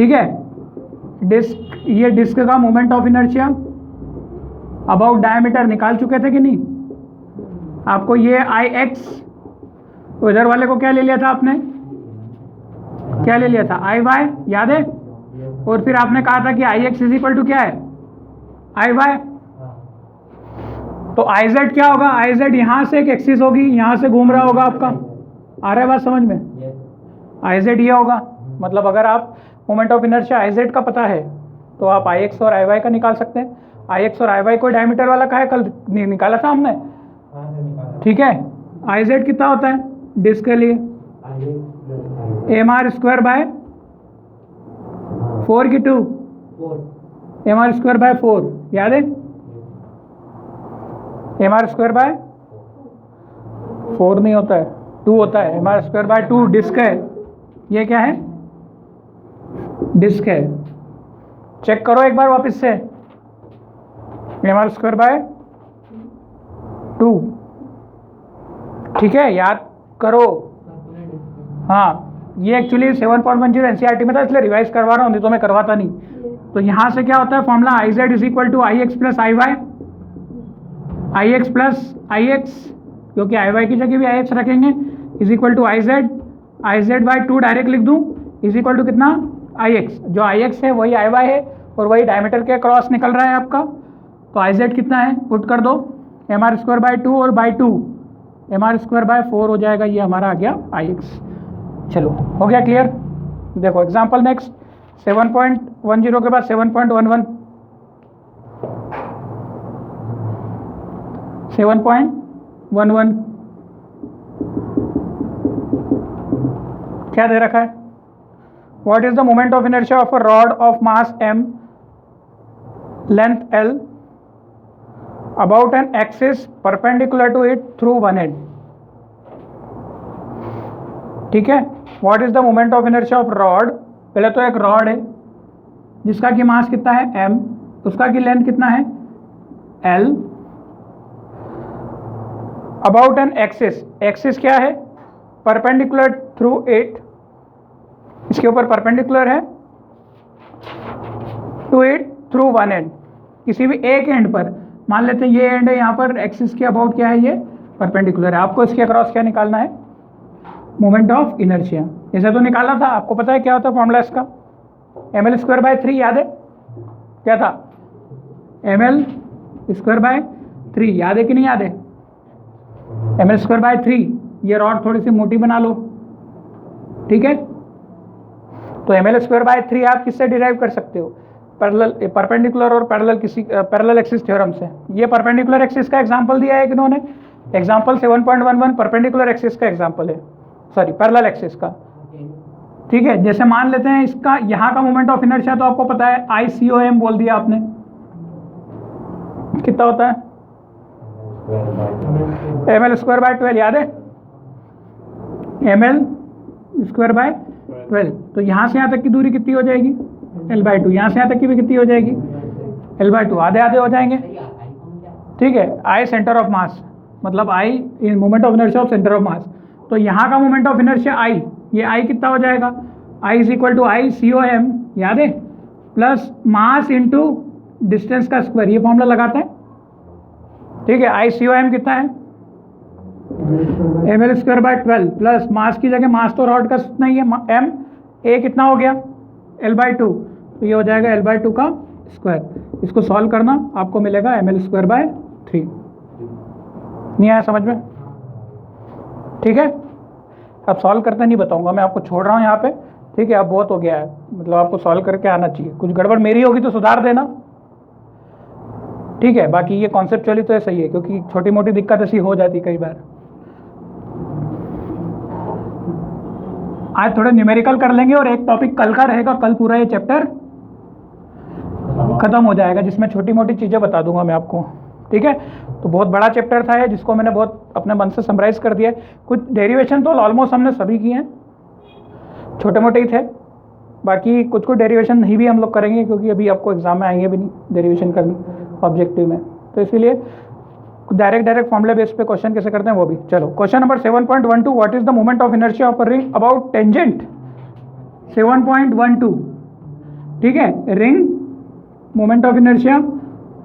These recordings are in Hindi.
ठीक है, डिस्क, ये डिस्क का moment of inertia about diameter निकाल चुके थे कि नहीं? आपको ये आई एक्स, उधर वाले को क्या ले लिया था आपने, क्या ले लिया था, आई वाई, याद है? और फिर आपने कहा था कि आई एक्स इज इक्वल टू क्या है, आई वाई। तो आई जेड क्या होगा, आई जेड यहाँ से एक एक्सिस होगी, यहाँ से घूम रहा होगा आपका, आ रहा है बात समझ में? आई जेड ये होगा, मतलब अगर आप moment of inertia I Z का पता है तो आप आई एक्स और आई वाई का निकाल सकते हैं। आई एक्स और आई वाई को डायमीटर वाला का है, कल निकाला था हमने, ठीक है। आई जेड कितना होता है डिस्क के लिए, एम आर स्क्वायर बाय 4 की 2, एम आर स्क्वायर बाय 4, याद है? एम आर स्क्वायर बाय 4 नहीं होता है, 2 होता है, m r square by 2 disc है, ये क्या है, डिस्क है। चेक करो एक बार वापस से, एम आर स्क्वायर बाय 2, ठीक है, याद करो। हाँ, ये एक्चुअली 7.10 एनसीईआरटी में था, इसलिए रिवाइज करवा रहा हूँ, नहीं तो मैं करवाता नहीं। तो यहाँ से क्या होता है formula, I z is equal to I x plus I y, I x plus I x, क्योंकि आई वाई की जगह भी आई एक्स रखेंगे, is equal to I z by 2 direct लिख दूँ, इज इक्वल टू कितना, आई एक्स, जो आई एक्स है वही आई वाई है और वही डायमीटर के क्रॉस निकल रहा है आपका। तो आई जेड कितना है, पुट कर दो, एम आर स्क्वायर बाय 2 और by 2 m r square by 4 हो जाएगा, ये हमारा आ गया आई एक्स। चलो हो गया क्लियर। देखो एग्जाम्पल नेक्स्ट, 7.10 के बाद 7.11, 7.11 क्या दे रखा है, what is the moment of inertia of a rod of mass m, length l, about an axis perpendicular to it through one end. ठीक है, what is the moment of inertia of rod, पहले तो एक रॉड है जिसका कि मास कितना है m, उसका की लेंथ कितना है l, about an axis, axis क्या है, परपेंडिकुलर थ्रू इट, इसके ऊपर परपेंडिकुलर है, to it through one end, किसी भी एक एंड पर, मान लेते हैं ये एंड है यहाँ पर, एक्सिस के अबाउट क्या है, ये परपेंडिकुलर है। आपको इसके अक्रॉस क्या निकालना है, मोमेंट ऑफ इनर्शिया। इसे तो निकाला था, आपको पता है क्या होता है फॉर्मूला इसका, एम एल स्क्वायर बाय 3, याद है क्या था, एम एल स्क्वायर बाय 3, याद है कि नहीं याद है, एम एल स्क्वायर बाय 3। ये रॉड थोड़ी सी मोटी बना लो, ठीक है। तो एम एल स्क्वायर बाय 3 आप किससे डिराइव कर सकते हो, परपेंडिकुलर और पैरेलल एक्सिस थ्योरम से। ये परपेंडिकुलर एक्सिस का एग्जांपल दिया है कि इन्होंने, एग्जांपल 7.11 परपेंडिकुलर एक्सिस का एग्जांपल है, सॉरी पैरेलल एक्सिस का, ठीक है। जैसे मान लेते हैं इसका यहाँ का मोमेंट ऑफ इनर्शिया तो आपको पता है ICOM बोल दिया आपने, कितना होता है एम एल स्क्वायर बाय 12, याद है, एम एल स्क्वायर बाय 12। तो यहाँ से यहाँ तक की दूरी कितनी हो जाएगी, L/2, यहाँ से यहाँ तक की भी कितनी हो जाएगी, L/2, आधे आधे हो जाएंगे, ठीक है। I सेंटर ऑफ मास, मतलब I in moment of inertia of centre of mass. तो यहाँ का मोमेंट ऑफ इनर्शिया I, ये I कितना हो जाएगा, I is equal to ICOM, याद है, प्लस मास इंटू डिस्टेंस का स्क्वायर, ये फॉर्मूला लगाते हैं, ठीक है। ICOM कितना है, m l square by 12 plus mass की जगह, मास तो रॉड का कितना ही है m, a कितना हो गया L/2, तो ये हो जाएगा L/2 का स्क्वायर। इसको सॉल्व करना, आपको मिलेगा एम एल स्क्वायर बाय 3। नहीं आया समझ में, ठीक है। अब सॉल्व करते नहीं बताऊंगा मैं, आपको छोड़ रहा हूँ यहाँ पे, ठीक है। अब बहुत हो गया है, मतलब आपको सॉल्व करके आना चाहिए, कुछ गड़बड़ मेरी होगी तो सुधार देना, ठीक है। बाकी ये कॉन्सेप्चुअली तो सही है, क्योंकि छोटी मोटी दिक्कत ऐसी हो जाती कई बार। आज थोड़े न्यूमेरिकल कर लेंगे और एक टॉपिक कल का रहेगा, कल पूरा ये चैप्टर खत्म हो जाएगा, जिसमें छोटी मोटी चीज़ें बता दूंगा मैं आपको, ठीक है। तो बहुत बड़ा चैप्टर था ये, जिसको मैंने बहुत अपने मन से समराइज कर दिया। कुछ डेरिवेशन तो ऑलमोस्ट हमने सभी किए हैं, छोटे मोटे ही थे, बाकी कुछ कुछ डेरिवेशन नहीं भी हम लोग करेंगे, क्योंकि अभी आपको एग्जाम में आएंगे भी नहीं डेरिवेशन करनी ऑब्जेक्टिव में, तो इसीलिए डायरेक्ट फॉर्मूला बेस पे क्वेश्चन कैसे करते हैं वो भी। चलो question number 7.12, what is the moment of inertia of a ring about tangent. 7.12 ठीक है, ring, moment of inertia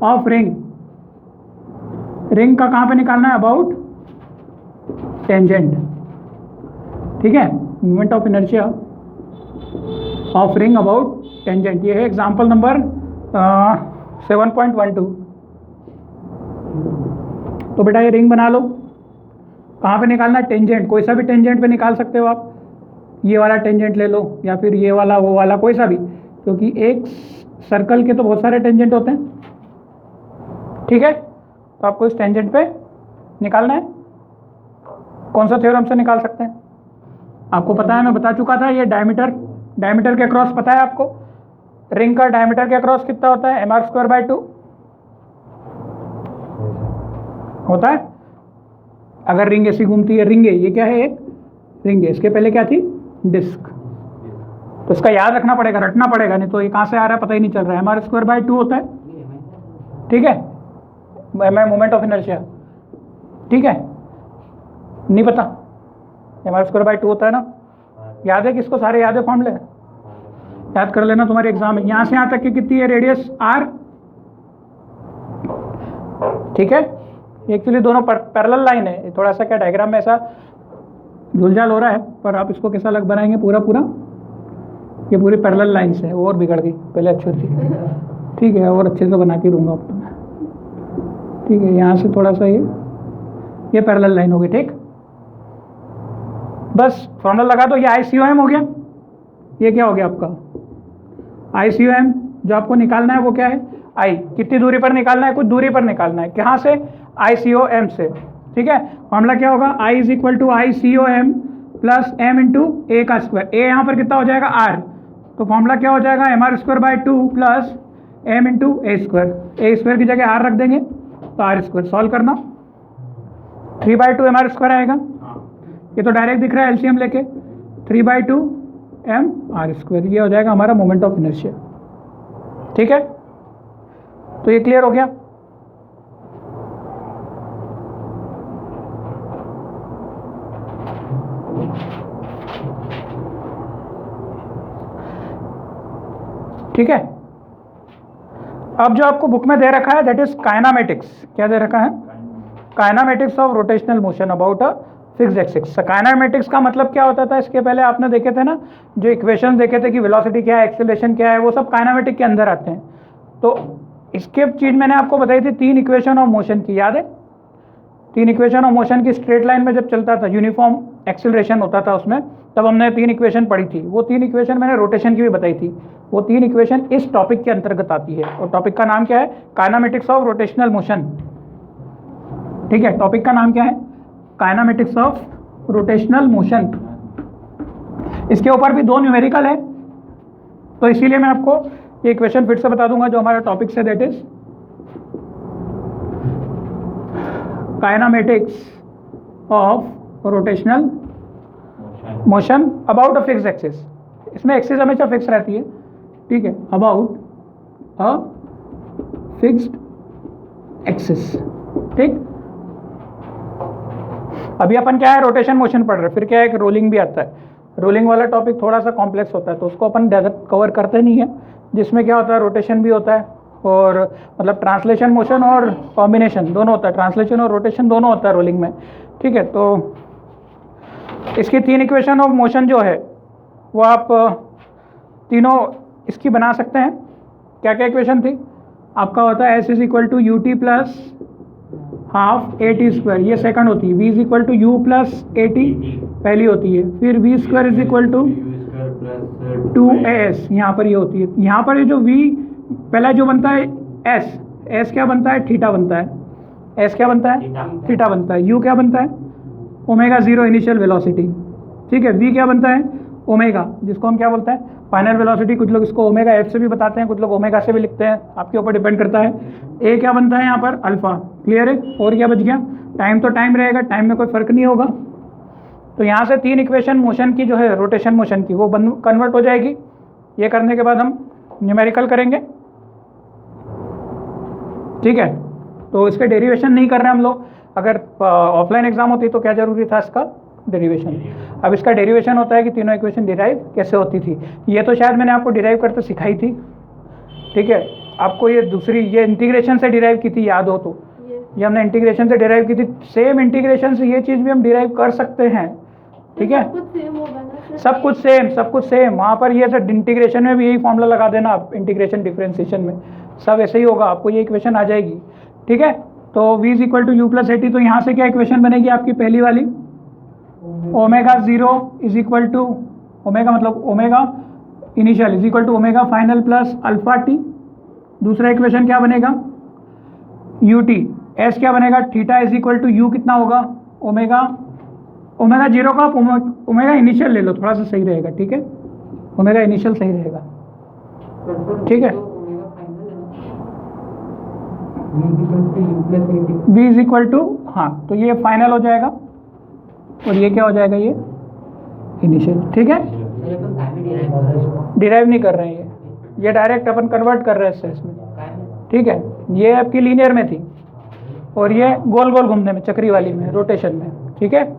of ring, ring का कहाँ पे निकालना है, अबाउट टेंजेंट, ठीक है, moment of inertia of ring about tangent. ये है एग्जांपल नंबर 7.12। तो बेटा ये रिंग बना लो, कहाँ पे निकालना है, टेंजेंट, कोई सा भी टेंजेंट पे निकाल सकते हो आप, ये वाला टेंजेंट ले लो या फिर ये वाला, वो वाला, कोई सा भी, क्योंकि एक सर्कल के तो बहुत सारे टेंजेंट होते हैं, ठीक है। तो आपको इस टेंजेंट पे निकालना है। कौन सा थ्योरम से निकाल सकते हैं, आपको पता है, मैं बता चुका था, ये डायमीटर के अक्रॉस पता है आपको, रिंग का डायमीटर के अक्रॉस कितना होता है, mr²/2 होता है। अगर रिंग ऐसी घूमती है, रिंग है, ये क्या है, एक रिंग है, इसके पहले क्या थी, डिस्क, तो इसका याद रखना पड़ेगा, रटना पड़ेगा, नहीं तो ये कहाँ से आ रहा है पता ही नहीं चल रहा है। mr²/2 होता है, ठीक है, मैं मोमेंट ऑफ इनर्शिया, ठीक है, नहीं पता, mr²/2 होता है ना, याद है किसको, सारे याद है फॉर्मूले, याद कर लेना, तुम्हारे एग्जाम में। यहाँ से यहाँ तक की कितनी है रेडियस, r, ठीक है। एक्चुअली दोनों पैरेलल लाइन है, थोड़ा सा क्या डायग्राम में ऐसा झुलझाल हो रहा है, पर आप इसको कैसा अलग बनाएंगे, पूरा ये पूरी पैरेलल लाइन से, और बिगड़ गई, पहले अच्छी थी, ठीक है, और अच्छे से बना के दूंगा अब तो मैं, ठीक है। यहाँ से थोड़ा सा ये पैरेलल लाइन होगी, ठीक, बस फॉर्मूला लगा दो। ये ICOM हो गया, ये क्या हो गया आपका ICOM, जो आपको निकालना है वो क्या है, I, कितनी दूरी पर निकालना है, कुछ दूरी पर निकालना है, कहाँ से, ICOM से, ठीक है। फॉर्मूला क्या होगा, I = ICOM plus m × a का स्क्वायर, a यहाँ पर कितना हो जाएगा, r, तो फॉर्मूला क्या हो जाएगा, mr²/2 प्लस m × a², की जगह r रख देंगे तो r², सॉल्व करना, 3/2 mr² आएगा, ये तो डायरेक्ट दिख रहा है एलसीएम लेके, 3/2 mr², ये हो जाएगा हमारा मोमेंट ऑफ इनर्शिया, ठीक है। तो ये क्लियर हो गया। ठीक है, अब जो आपको बुक में दे रखा है दैट इज काइनामेटिक्स, क्या दे रखा है, kinematics of rotational motion about a fixed axis. Kinematics का मतलब क्या होता था, इसके पहले आपने देखे थे ना, जो इक्वेशन देखे थे कि वेलोसिटी क्या है, एक्सेलरेशन क्या है, वो सब काइनामेटिक के अंदर आते हैं। तो इसके चीज़ मैंने आपको बताई थी 3 इक्वेशन ऑफ मोशन की, याद है, 3 इक्वेशन ऑफ मोशन की, स्ट्रेट लाइन में जब चलता था, यूनिफॉर्म एक्सेलरेशन होता था उसमें, तब हमने 3 इक्वेशन पढ़ी थी। वो 3 इक्वेशन मैंने रोटेशन की भी बताई थी, वो 3 इक्वेशन इस टॉपिक के अंतर्गत आती है, और टॉपिक का नाम क्या है, काइनामेटिक्स ऑफ रोटेशनल मोशन, ठीक है। टॉपिक का नाम क्या है, काइनामेटिक्स ऑफ रोटेशनल मोशन। इसके ऊपर भी 2 न्यूमेरिकल है, तो इसीलिए मैं आपको ये इक्वेशन फिर से बता दूंगा जो हमारा टॉपिक से, that is kinematics of rotational motion about a fixed axis. इसमें एक्सिस हमेशा फिक्स रहती है, ठीक है, अबाउट अ फिक्स्ड एक्सिस, ठीक। अभी अपन क्या है, रोटेशन मोशन पढ़ रहे हैं, फिर क्या है कि रोलिंग भी आता है। रोलिंग वाला टॉपिक थोड़ा सा कॉम्प्लेक्स होता है, तो उसको अपन ज़्यादा कवर करते नहीं है, जिसमें क्या होता है, रोटेशन भी होता है, और मतलब ट्रांसलेशन मोशन और कॉम्बिनेशन दोनों होता है, ट्रांसलेशन और रोटेशन दोनों होता है रोलिंग में, ठीक है। तो इसकी 3 इक्वेशन ऑफ मोशन जो है वो आप तीनों इसकी बना सकते हैं। क्या क्या इक्वेशन थी, आपका होता है S = ut plus half AT², ये सेकंड होती है, V = U प्लस AT पहली होती है, फिर V² = 2AS, यहाँ पर ये होती है। यहाँ पर ये जो V पहला जो बनता है S क्या बनता है, थीटा बनता है, S क्या बनता है, थीटा बनता है, U क्या बनता है, ω0 इनिशियल वेलोसिटी, ठीक है, V क्या बनता है, ओमेगा, जिसको हम क्या बोलते हैं, फाइनल वेलोसिटी, कुछ लोग इसको ω/f से भी बताते हैं, कुछ लोग ओमेगा से भी लिखते हैं, आपके ऊपर डिपेंड करता है। A क्या बनता है यहाँ पर, अल्फा, क्लियर है, और क्या बच गया, टाइम तो टाइम रहेगा, टाइम में कोई फर्क नहीं होगा। तो यहाँ से 3 इक्वेशन मोशन की जो है, रोटेशन मोशन की, वो कन्वर्ट हो जाएगी। ये करने के बाद हम न्यूमेरिकल करेंगे, ठीक है। तो इसके डेरिवेशन नहीं कर रहे हम लोग, अगर ऑफलाइन एग्जाम होती तो क्या जरूरी था, इसका डेरिवेशन। अब इसका डेरिवेशन होता है कि तीनों इक्वेशन डिराइव कैसे होती थी। ये तो शायद मैंने आपको डिराइव करते सिखाई थी, ठीक है। आपको ये दूसरी ये इंटीग्रेशन से डिराइव की थी, याद हो तो, ये हमने इंटीग्रेशन से डिराइव की थी। सेम इंटीग्रेशन से ये चीज़ भी हम डिराइव कर सकते हैं, ठीक है। सब कुछ सेम वहाँ पर ये सब इंटीग्रेशन में भी यही फॉर्मूला लगा देना आप, इंटीग्रेशन डिफरेंशिएशन में सब ऐसे ही होगा, आपको ये इक्वेशन आ जाएगी, ठीक है। तो v is equal to u plus at, तो यहाँ से क्या इक्वेशन बनेगी आपकी पहली वाली, omega 0 is equal to omega मतलब omega initial is equal to omega final plus alpha t. दूसरा इक्वेशन क्या बनेगा, यू टी एस क्या बनेगा, theta is equal to u कितना होगा, ओमेगा 0 का आप ओमेगा इनिशियल ले लो, थोड़ा सा सही रहेगा, ठीक है। ओमेगा इनिशियल सही रहेगा, ठीक है। v इज इक्वल टू, हाँ तो ये फाइनल हो जाएगा और ये क्या हो जाएगा, ये इनिशियल, ठीक है। डिराइव नहीं कर रहे हैं ये डायरेक्ट अपन कन्वर्ट कर रहे हैं सेंस में, ठीक है। ये आपकी लीनियर में थी और ये गोल गोल घूमने में, चक्री वाली में, रोटेशन में, ठीक है।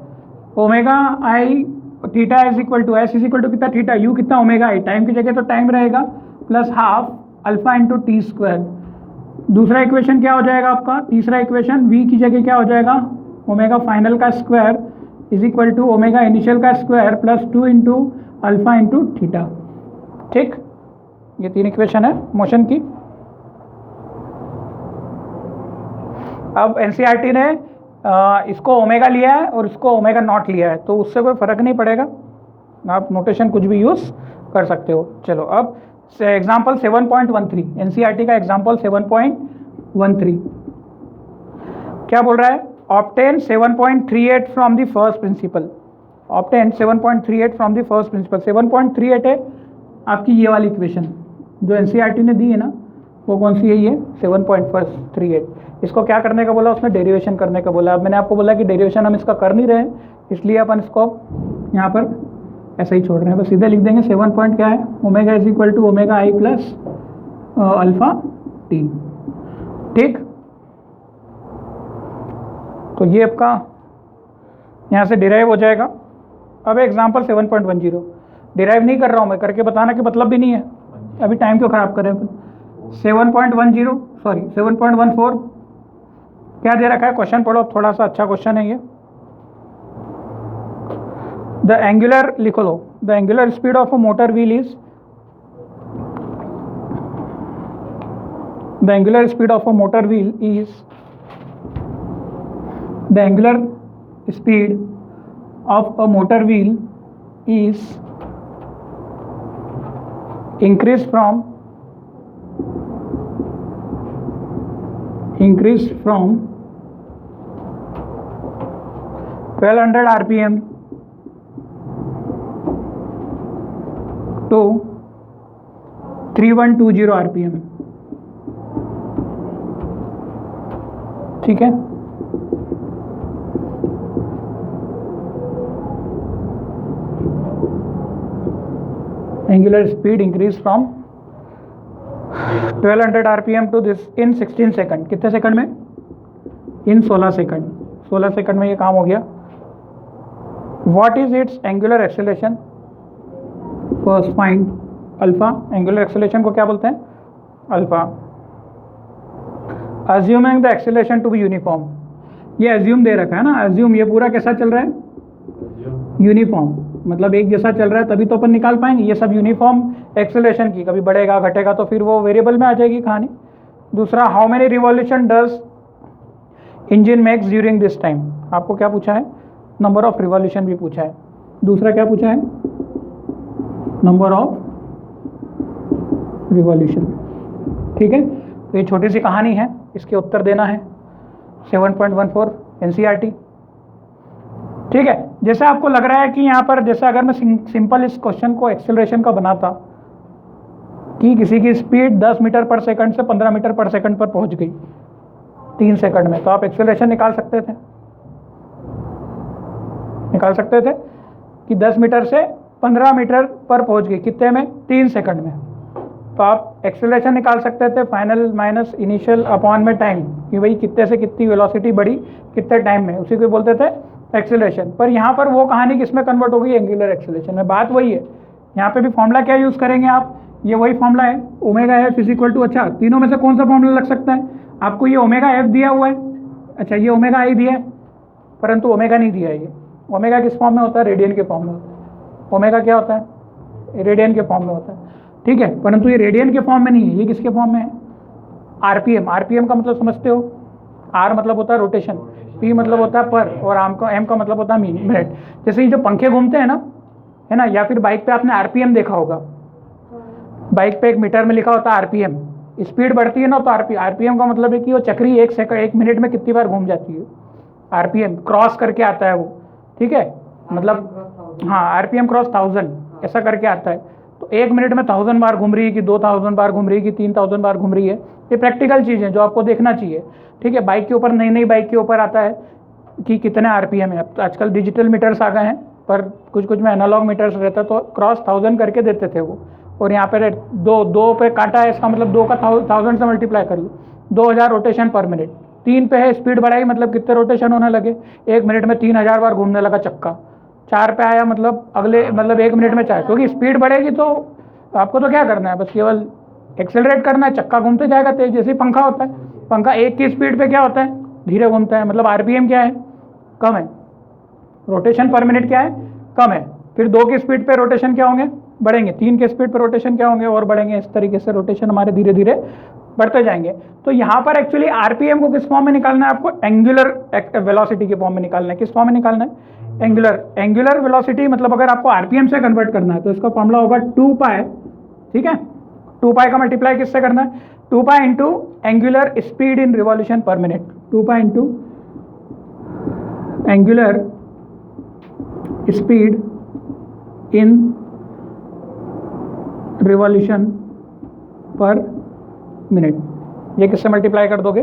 Omega i theta is equal to s is equal to कितना, थीटा यू कितना, ओमेगा आई, टाइम की जगह तो टाइम रहेगा, plus half alpha into t square. दूसरा इक्वेशन क्या हो जाएगा आपका, तीसरा इक्वेशन v की जगह क्या हो जाएगा, ओमेगा फाइनल का square is equal to omega initial का square plus 2 into alpha into theta, ठीक। ये तीन इक्वेशन है मोशन की। अब एनसीईआरटी ने इसको ओमेगा लिया है और इसको ओमेगा नॉट लिया है, तो उससे कोई फर्क नहीं पड़ेगा, आप नोटेशन कुछ भी यूज़ कर सकते हो। चलो अब एग्जाम्पल 7.13, एनसीईआरटी का एग्जाम्पल 7.13 क्या बोल रहा है, obtain 7.38 from the first principle. Obtain 7.38 from the first principle. 7.38 है आपकी ये वाली इक्वेशन जो एनसीईआरटी ने दी है ना, वो कौन सी है, ये 7.38। इसको क्या करने का बोला उसने, डेरिवेशन करने का बोला। अब मैंने आपको बोला कि डेरिवेशन हम इसका कर नहीं रहे हैं, इसलिए अपन इसको यहाँ पर ऐसा ही छोड़ रहे हैं, बस सीधे लिख देंगे 7 पॉइंट क्या है, omega is equal to omega i plus alpha t, ठीक। तो ये आपका यहाँ से डिराइव हो जाएगा। अब एग्जाम्पल 7.10, डिराइव नहीं कर रहा हूँ मैं, करके बताना कि मतलब भी नहीं है, अभी टाइम क्यों ख़राब करें। 7.14 क्या दे रखा है, क्वेश्चन पढ़ो, थोड़ा सा अच्छा क्वेश्चन है ये। द एंगुलर लिखो लो, the angular speed of a motor wheel is, the angular speed of a motor wheel is, the angular speed of a motor wheel is increased from 1200 RPM to 3120 RPM, ठीक है। Angular speed increase from 1200 RPM to this in 16 second. कितने सेकंड में, इन 16 सेकंड। 16 सेकंड में ये काम हो गया। What is its angular acceleration, first find alpha. Angular acceleration को क्या बोलते हैं, alpha. Assuming the acceleration to be uniform, ये अज्यूम दे रखा है ना, अज्यूम ये पूरा कैसा चल रहा है, यूनिफॉर्म, मतलब एक जैसा चल रहा है, तभी तो अपन निकाल पाएंगे। ये सब यूनिफॉर्म एक्सेलरेशन की, कभी बढ़ेगा घटेगा तो फिर वो वेरिएबल में आ जाएगी कहानी। दूसरा, how many revolution does engine makes during this time, आपको क्या पूछा है, नंबर ऑफ रिवॉल्यूशन भी पूछा है। दूसरा क्या पूछा है, नंबर ऑफ रिवॉल्यूशन, ठीक है। तो ये छोटी सी कहानी है, इसके उत्तर देना है 7.14 एनसीईआरटी, ठीक है। जैसे आपको लग रहा है कि यहाँ पर, जैसे अगर मैं सिंपल इस क्वेश्चन को एक्सेलरेशन का बनाता कि किसी की स्पीड 10 मीटर पर सेकंड से 15 मीटर पर सेकंड पर पहुँच गई 3 सेकंड में, तो आप एक्सेलरेशन निकाल सकते थे कि 10 मीटर से 15 मीटर पर पहुँच गई कितने में, 3 सेकंड में। तो आप एक्सेलरेशन निकाल सकते थे फाइनल माइनस इनिशियल अपॉन में टाइम, कि भाई कितने से कितनी वेलोसिटी बढ़ी कितने टाइम में, उसी को बोलते थे एक्सेलरेशन। पर यहाँ पर वो कहानी किस में कन्वर्ट होगी, एंगुलर एक्सेलरेशन में। बात वही है, यहाँ पे भी फॉर्मूला क्या यूज़ करेंगे आप, ये वही फॉर्मूला है omega f is equal to, अच्छा तीनों में से कौन सा फॉर्मूला लग सकता है आपको, ये ओमेगा एफ दिया हुआ है, अच्छा ये ओमेगा आई दिया है, परंतु ओमेगा नहीं दिया है। ये ओमेगा किस फॉर्म में होता है, रेडियन के फॉर्म में होता है। ओमेगा क्या होता है, रेडियन के फॉर्म में होता है, ठीक है, परंतु ये रेडियन के फॉर्म में नहीं है, ये किसके फॉर्म में है, आरपीएम। आरपीएम का मतलब समझते हो, आर मतलब होता है रोटेशन, पी मतलब होता है पर, और एम का मतलब होता है मिनट। जैसे ये जो पंखे घूमते हैं ना, है ना, या फिर बाइक पे आपने आरपीएम देखा होगा, बाइक पे एक मीटर में लिखा होता है आरपीएम, स्पीड बढ़ती है ना तो आरपीएम का मतलब है कि वो चक्री एक मिनट में कितनी बार घूम जाती है, आरपीएम क्रॉस करके आता है वो, ठीक है, मतलब हाँ आरपीएम क्रॉस 1000 ऐसा करके आता है। तो एक मिनट में 1000 बार घूम रही है कि 2000 बार घूम रही है कि 3000 बार घूम रही है, ये प्रैक्टिकल चीज़ है जो आपको देखना चाहिए, ठीक है। बाइक के ऊपर, नई नई बाइक के ऊपर आता है कि कितने आरपीएम है। अब तो आजकल डिजिटल मीटर्स आ गए हैं, पर कुछ कुछ में एनालॉग मीटर्स रहता तो क्रॉस 1000 करके देते थे वो। और यहाँ पर दो पे काटा है, इसका मतलब 2 का 1000 से मल्टीप्लाई कर लो, 2000 रोटेशन पर मिनट। 3 पे है, स्पीड बढ़ाई मतलब कितने रोटेशन होने लगे, एक मिनट में 3000 बार घूमने लगा चक्का। 4 पे आया मतलब अगले मतलब एक मिनट में 4, क्योंकि स्पीड बढ़ेगी तो आपको तो क्या करना है, बस केवल एक्सेलरेट करना है, चक्का घूमते जाएगा तेज, जैसे पंखा होता है, पंखा 1 की स्पीड पे क्या होता है, धीरे घूमता है, मतलब आरपीएम क्या है, कम है, रोटेशन पर मिनट क्या है, कम है। फिर 2 की स्पीड पे रोटेशन क्या होंगे, बढ़ेंगे, 3 के स्पीड पे रोटेशन क्या होंगे, और बढ़ेंगे। इस तरीके से रोटेशन हमारे धीरे धीरे बढ़ते जाएंगे। तो यहाँ पर एक्चुअली आरपीएम को किस फॉर्म में निकालना है आपको, एंगुलर वेलोसिटी के फॉर्म में निकालना है। किस फॉर्म में निकालना है, एंगुलर वेलोसिटी। मतलब अगर आपको आरपीएम से कन्वर्ट करना है तो इसका फॉर्मूला होगा 2 पाई, ठीक है, 2 पाई का मल्टीप्लाई किससे करना है, 2 pi into angular speed in revolution पर minute, 2 pi into angular speed in revolution पर मिनट। ये किससे मल्टीप्लाई कर दोगे,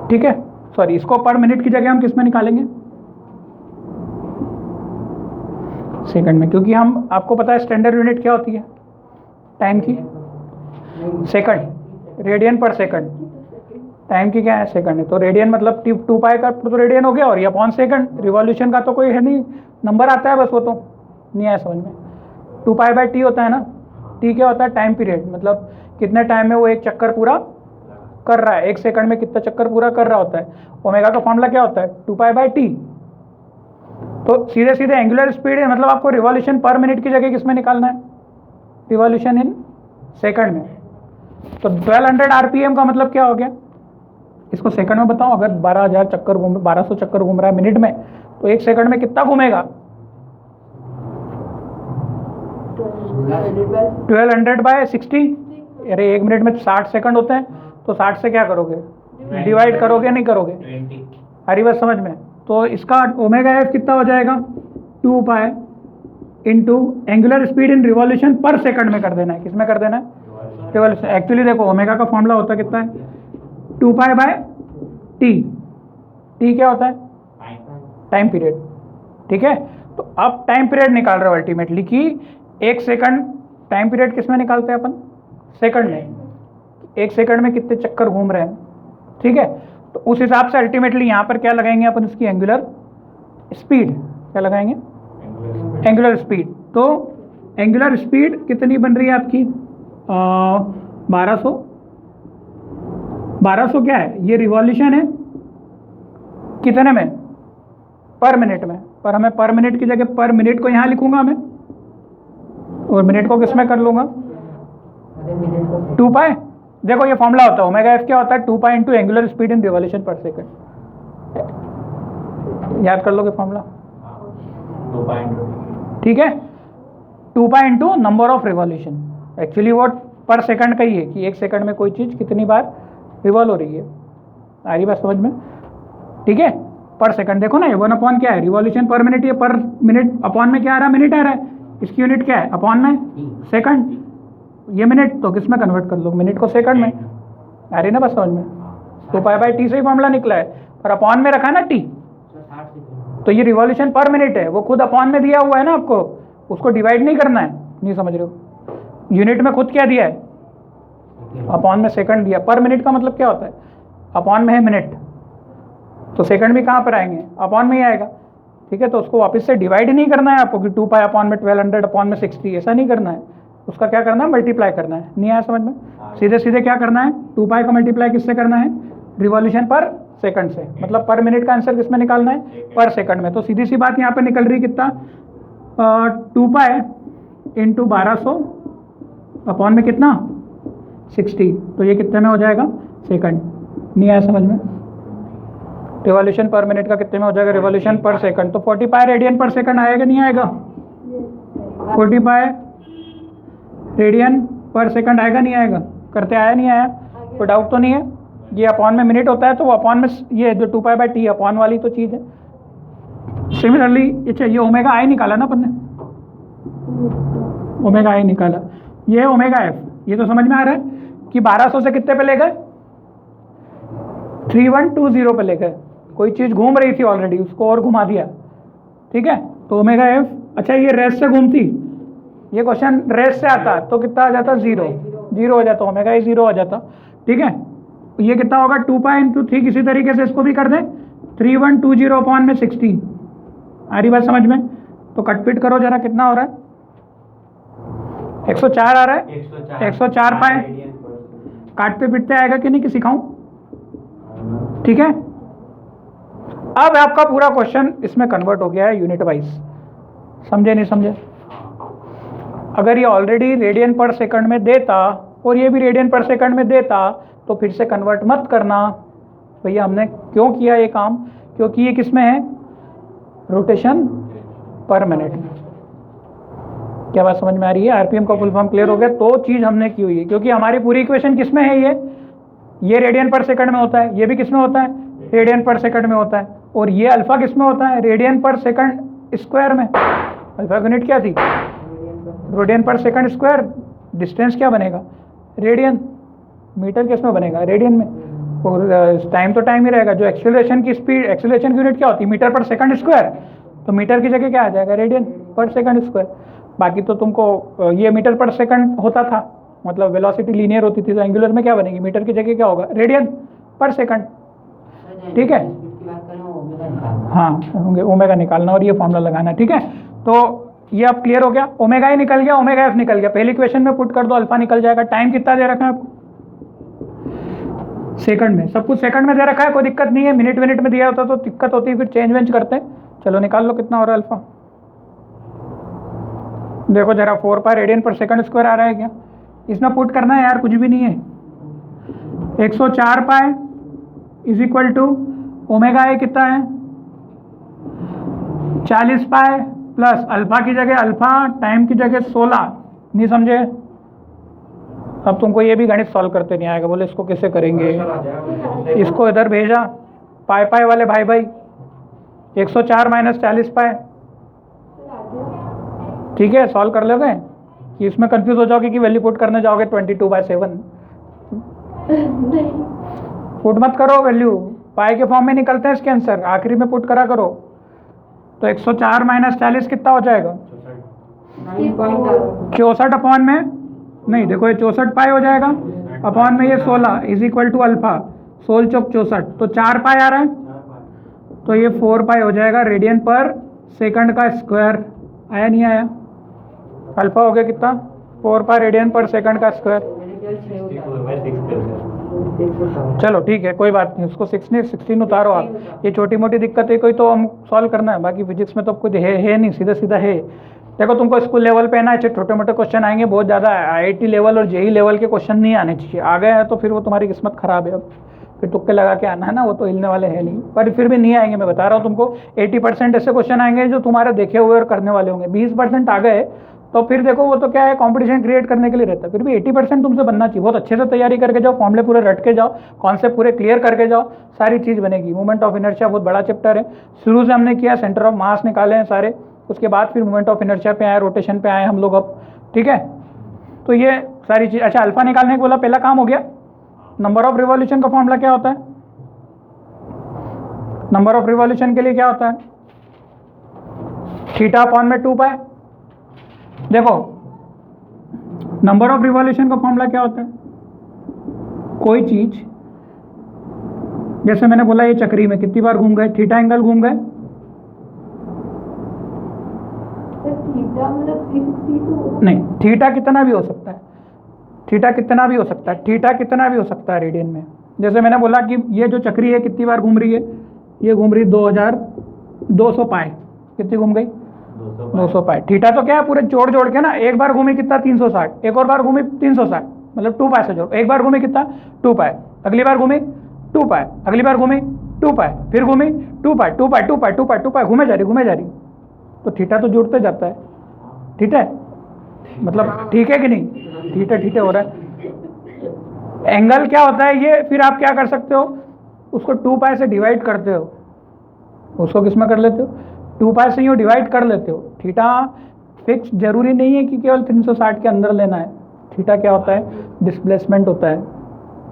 ठीक है, सॉरी इसको पर मिनट की जगह हम किस में निकालेंगे, सेकंड में, क्योंकि हम, आपको पता है स्टैंडर्ड यूनिट क्या होती है टाइम की, सेकंड, रेडियन पर सेकंड, टाइम की क्या है, सेकंड है। तो रेडियन मतलब 2 पाई का तो रेडियन हो गया, और ये अपॉन सेकंड, रिवॉल्यूशन का तो कोई है नहीं, नंबर आता है बस, वो तो नहीं आया समझ में। 2 पाई बाई टी होता है ना, टी क्या होता है, टाइम पीरियड, मतलब कितने टाइम में वो एक चक्कर पूरा कर रहा है, एक सेकंड में कितना चक्कर पूरा कर रहा होता है। ओमेगा का फॉर्मूला क्या होता है, 2 पाई बाई टी। तो सीधे सीधे एंगुलर स्पीड है, मतलब आपको रिवॉल्यूशन पर मिनट की जगह किसमें निकालना है, रिवॉल्यूशन इन सेकंड में। तो 1200 आरपीएम का मतलब क्या हो गया, इसको सेकंड में बताओ, अगर 1200 चक्कर घूम रहा है मिनट में, तो एक सेकंड में कितना घूमेगा, 1200 बाय 60। अरे एक मिनट में 60 सेकंड होते हैं, तो 60 से क्या करोगे, डिवाइड करोगे नहीं करोगे, हरी बात समझ में। तो इसका ओमेगा एफ कितना हो जाएगा, 2 pi into angular speed in revolution पर सेकंड में कर देना है, किस में कर देना है, रिवॉल्यूशन। एक्चुअली देखो ओमेगा का फॉर्मूला होता है कितना है, 2 पाई बाय टी, टी क्या होता है, टाइम पीरियड, ठीक है। तो अब टाइम पीरियड निकाल रहे हो अल्टीमेटली कि एक सेकंड, टाइम पीरियड किस में निकालते हैं अपन, सेकंड में, एक सेकंड में कितने चक्कर घूम रहे हैं, ठीक है। तो उस हिसाब से अल्टीमेटली यहाँ पर क्या लगाएंगे अपन, उसकी एंगुलर स्पीड, क्या लगाएंगे, एंगुलर स्पीड। तो एंगुलर स्पीड कितनी बन रही है आपकी, 1200 क्या है, ये रिवॉल्यूशन है कितने में, पर मिनट में, पर हमें पर मिनट की जगह पर मिनट को यहाँ लिखूंगा मैं, और मिनट को किस में कर लूंगा, 2 पाई। देखो ये फॉर्मूला होता है, ओमेगा एफ क्या होता है, 2 pi into angular speed in revolution पर सेकंड, याद कर लोगे फॉर्मूला, 2 पाई, ठीक है, 2 pi into number of revolution. Actually वो पर सेकंड का ही है कि एक सेकंड में कोई चीज़ कितनी बार रिवॉल्व हो रही है, आ रही बात समझ में, ठीक है, पर सेकंड। देखो ना ये 1 अपॉन क्या है, रिवॉल्यूशन पर मिनट, ये पर मिनट अपॉन में क्या आ रहा है, मिनट आ रहा है, इसकी यूनिट क्या है, अपॉन में सेकंड, ये मिनट तो किस में कन्वर्ट कर लो, मिनट को सेकंड में, आ रही ना बस समझ में। 2 पाई बाई टी से ही फॉर्मूला निकला है, पर अपॉन में रखा है ना टी, तो ये रिवॉल्यूशन पर मिनट है, वो खुद अपॉन में दिया हुआ है ना आपको, उसको डिवाइड नहीं करना है, नहीं समझ रहे हो, यूनिट में खुद क्या दिया है, अपॉन में सेकंड दिया। पर मिनट का मतलब क्या होता है, अपॉन में है मिनट, तो सेकंड भी कहाँ पर आएंगे, अपॉन में ही आएगा। ठीक है, तो उसको वापस से डिवाइड नहीं करना है आपको कि 2 पाई अपॉन में 1200 अपॉन में 60, ऐसा नहीं करना है। उसका क्या करना है, मल्टीप्लाई करना है। नहीं आया समझ में? सीधे सीधे क्या करना है, 2 पाई का मल्टीप्लाई किससे करना है, रिवॉल्यूशन पर सेकंड से, मतलब पर मिनट का आंसर किसमें निकालना है, पर सेकंड में। तो सीधी सी बात यहाँ पे निकल रही कितना, 2 पाई इंटू 1200 अपॉन में कितना 60, तो ये कितने में हो जाएगा, सेकंड। नहीं आया समझ में? रिवॉल्यूशन पर मिनट का कितने में हो जाएगा, रिवॉल्यूशन पर सेकंड। तो 40 पाई रेडियन पर सेकंड आएगा नहीं आएगा, 40 पाई रेडियन पर सेकंड आएगा नहीं आएगा, करते आया नहीं आया, कोई डाउट तो नहीं है? ये अपॉन में मिनट होता है तो वो अपॉन में ये जो 2 पाई बाई टी अपॉन वाली तो चीज़ है। सिमिलरली ये ओमेगा आई निकाला ना अपन ने, ओमेगा आई निकाला, ये है ओमेगा एफ। ये तो समझ में आ रहा है कि 1200 से कितने पे ले गए, 3120 पे ले गए। कोई चीज़ घूम रही थी ऑलरेडी, उसको और घुमा दिया। ठीक है, तो ओमेगा एफ, अच्छा ये रेस से घूमती, ये क्वेश्चन रेस से आता तो कितना आ जाता, 0 हो जाता, ओमेगा आई 0 हो जाता। ठीक है, ये कितना होगा, 2 पाई इंटू 3, किसी तरीके से इसको भी कर दें, 3120 अपॉन में 60। आ रही बात समझ में? तो कटपिट करो जरा, कितना हो रहा है, 104 आ रहा है, 104 पाए। काटते पिटते आएगा कि नहीं, कि सिखाऊं? ठीक है, अब आपका पूरा क्वेश्चन इसमें कन्वर्ट हो गया है यूनिट वाइज। समझे नहीं समझे? अगर ये ऑलरेडी रेडियन पर सेकंड में देता और ये भी रेडियन पर सेकंड में देता तो फिर से कन्वर्ट मत करना भैया। हमने क्यों किया ये काम, क्योंकि ये किस में है, रोटेशन पर मिनट में। क्या बात समझ में आ रही है? आरपीएम का फुल फॉर्म क्लियर हो गया? तो चीज़ हमने की हुई है, क्योंकि हमारी पूरी इक्वेशन किस में है, ये रेडियन पर सेकंड में होता है, ये भी किस में होता है, रेडियन पर सेकंड में होता है, और ये अल्फा किस में होता है, रेडियन पर सेकंड स्क्वायर में। अल्फा यूनिट क्या थी, रेडियन पर सेकंड स्क्वायर। डिस्टेंस क्या बनेगा, रेडियन। मीटर किस में बनेगा, रेडियन में। और टाइम तो टाइम ही रहेगा। जो एक्सेलरेशन की स्पीड, एक्सेलरेशन की यूनिट क्या होती है, मीटर पर सेकंड स्क्वायर। तो मीटर की जगह क्या आ जाएगा, रेडियन पर सेकंड स्क्वायर। बाकी तो तुमको ये मीटर पर सेकंड होता था, मतलब वेलोसिटी लीनियर होती थी, तो एंगुलर में क्या बनेगी, मीटर की जगह क्या होगा, रेडियन पर सेकंड। ठीक है, हाँ ओमेगा निकालना और ये फॉर्मूला लगाना। ठीक है, तो ये अब क्लियर हो गया, ओमेगा ही निकल गया, ओमेगा एफ निकल गया। पहली इक्वेशन में पुट कर दो, अल्फा निकल जाएगा। टाइम कितना दे रखा है आपको, सेकंड में, सब कुछ सेकंड में दे रखा है, कोई दिक्कत नहीं है। मिनट में दिया होता तो दिक्कत होती, फिर चेंज वेंज करते। चलो निकाल लो कितना हो रहा है अल्फा। देखो जरा 4 पाई रेडियन पर सेकंड स्क्वायर आ रहा है क्या, इसमें पुट करना है यार, कुछ भी नहीं है। 104 pi is equal to omega a कितना है, 40 पाई प्लस अल्फा की जगह अल्फा, टाइम की जगह 16। नहीं समझे? अब तुमको ये भी गणित सॉल्व करते नहीं आएगा, बोले इसको कैसे करेंगे, इसको इधर भेजा। पाई पाई वाले भाई भाई 104 माइनस 40 पाई। ठीक है, सॉल्व कर लोगे कि इसमें कंफ्यूज हो जाओगे कि वैल्यू पुट करने जाओगे 22/7। पुट मत करो वैल्यू, पाई के फॉर्म में निकलते हैं इसके आंसर, आखिरी में पुट करा करो। तो 104 माइनस 40 कितना हो जाएगा, 64 अपॉन में, नहीं देखो ये 64 पाई हो जाएगा, अपॉन में ये 16 इज इक्वल टू अल्फा, 16 चौक 64, तो 4 पाई आ रहा है, तो ये 4 पाई हो जाएगा रेडियन पर सेकंड का स्क्वायर। आया नहीं आया? अल्फा हो गया कितना, 4 पाई रेडियन पर सेकंड का स्क्वायर। चलो ठीक है, कोई बात नहीं, उसको 16 उतारो आप। ये छोटी मोटी दिक्कत है कोई तो हम सॉल्व करना है, बाकी फिजिक्स में तो कुछ है नहीं, सीधा सीधा है। देखो तुमको स्कूल लेवल पे ना छोटे मोटे क्वेश्चन आएंगे, बहुत ज़्यादा आईआईटी लेवल और जेई लेवल के क्वेश्चन नहीं आने चाहिए। आ गए हैं तो फिर वो तुम्हारी किस्मत खराब है, अब फिर तुक्के लगा के आना है ना, वो तो हिलने वाले हैं नहीं, पर फिर भी नहीं आएंगे। मैं बता रहा हूँ तुमको 80% ऐसे क्वेश्चन आएंगे जो तुम्हारे देखे हुए और करने वाले होंगे। 20% आ गए तो फिर देखो वो तो क्या है, कंपटीशन क्रिएट करने के लिए रहता है। फिर भी 80% तुमसे बनना चाहिए। बहुत अच्छे से तैयारी करके जाओ, फॉर्मूले पूरे रट के जाओ, कॉन्सेप्ट पूरे क्लियर करके जाओ, सारी चीज़ बनेगी। मूवमेंट ऑफ इनर्शिया बहुत बड़ा चैप्टर है, शुरू से हमने किया, सेंटर ऑफ मास निकाले हैं सारे, उसके बाद फिर मूवमेंट ऑफ इनर्शिया पे आए, रोटेशन पे आए हम लोग अब। ठीक है, तो ये सारी चीज़। अच्छा, अल्फा निकालने के बोला, पहला काम हो गया। नंबर ऑफ रिवॉल्यूशन का फॉर्मूला क्या होता है, नंबर ऑफ रिवॉल्यूशन के लिए क्या होता है, थीटा अपॉन में 2 पाई। देखो नंबर ऑफ रिवॉल्यूशन का फॉर्मूला क्या होता है, कोई चीज जैसे मैंने बोला ये चक्री में कितनी बार घूम गए, थीटा एंगल घूम गए, थीटा मतलब 360 नहीं थीटा कितना भी हो सकता है, थीटा कितना भी हो सकता है, थीटा कितना भी हो सकता है रेडियन में। जैसे मैंने बोला कि ये जो चक्री है कितनी बार घूम रही है, ये घूम रही 2200 पाए, कितनी घूम गई 200 पाए। थीटा तो क्या है पूरे जोड़ जोड़ के ना, एक बार घूमी कितना 360, एक और बार घूमी 360, मतलब 2 पाए से जोड़, एक बार घूमी कितना 2 पाए, अगली बार घूमी 2 पाए, अगली बार घूमी 2 पाए, फिर घूमी 2 पाए, 2 पाए, 2 पाए, 2 पाए, 2 पाए, घूमे जा रही। तो थीटा तो जुड़ते जाता है, ठीक है, मतलब ठीक है कि नहीं, थीटा हो रहा है। एंगल क्या होता है ये, फिर आप क्या कर सकते हो, उसको 2 पाए से डिवाइड करते हो, उसको किस में कर लेते हो, 2 पाए से यूँ डिवाइड कर लेते हो। थीटा फिक्स जरूरी नहीं है कि केवल 360 के अंदर लेना है। थीटा क्या होता है, डिस्प्लेसमेंट होता है।